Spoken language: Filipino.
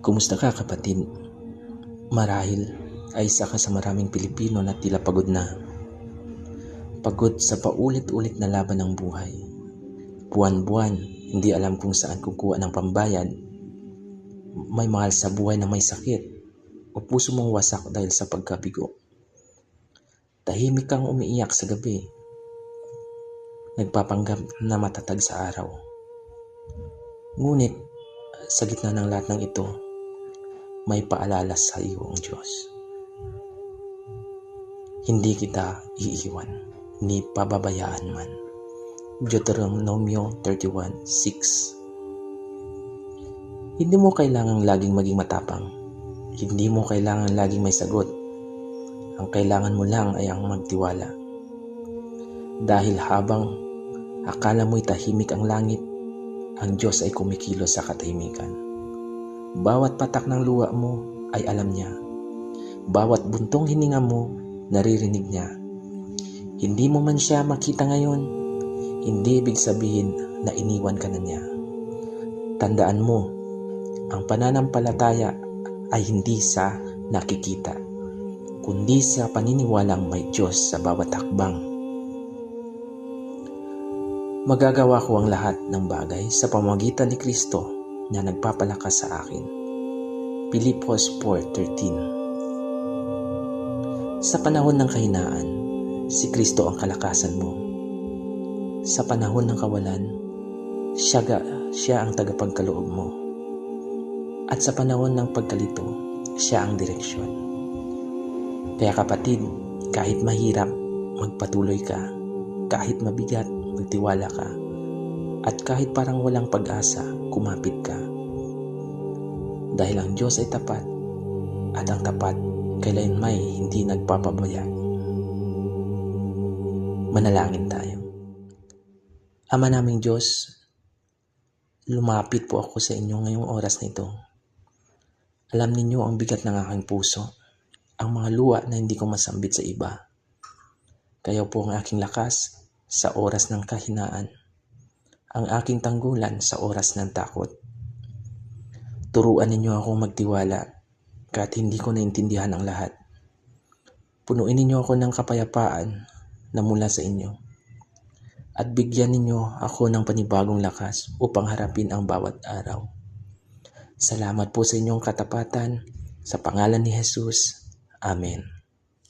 Kumusta ka, kapatid? Marahil ay isa ka sa maraming Pilipino na tila pagod na. Pagod sa paulit-ulit na laban ng buhay. Buwan-buwan, hindi alam kung saan kukuha ng pambayad. May mahal sa buhay na may sakit o puso mong wasak dahil sa pagkabigo. Tahimik kang umiiyak sa gabi. Nagpapanggap na matatag sa araw. Ngunit sa gitna ng lahat ng ito, may paalala sa iyo ang Diyos. Hindi kita iiwan, ni pababayaan man. Deuteronomio 31:6. Hindi mo kailangang laging maging matapang. Hindi mo kailangang laging may sagot. Ang kailangan mo lang ay ang magtiwala. Dahil habang akala mo'y tahimik ang langit, ang Diyos ay kumikilos sa katahimikan. Bawat patak ng luha mo ay alam niya. Bawat buntong hininga mo, naririnig niya. Hindi mo man siya makita ngayon, hindi ibig sabihin na iniwan ka na niya. Tandaan mo, ang pananampalataya ay hindi sa nakikita, kundi sa paniniwalang may Diyos sa bawat hakbang. Magagawa ko ang lahat ng bagay sa pamamagitan ni Kristo na nagpapalakas sa akin. Pilipos 4:13. Sa panahon ng kahinaan, si Kristo ang kalakasan mo. Sa panahon ng kawalan, siya ang tagapagkaloob mo. At sa panahon ng pagkalito, siya ang direksyon. Kaya kapatid, kahit mahirap, magpatuloy ka. Kahit mabigat, magtiwala ka. At kahit parang walang pag-asa, kumapit ka. Dahil ang Diyos ay tapat, at ang tapat kailanman hindi nagpapabaya. Manalangin tayo. Ama naming Diyos, lumapit po ako sa inyo ngayong oras na ito. Alam ninyo ang bigat ng aking puso, ang mga luha na hindi ko masambit sa iba. Kayo po ang aking lakas sa oras ng kahinaan, ang aking tanggulan sa oras ng takot. Turuan ninyo akong magtiwala kahit hindi ko naintindihan ang lahat. Punuin ninyo ako ng kapayapaan na mula sa inyo. At bigyan ninyo ako ng panibagong lakas upang harapin ang bawat araw. Salamat po sa inyong katapatan. Sa pangalan ni Jesus. Amen.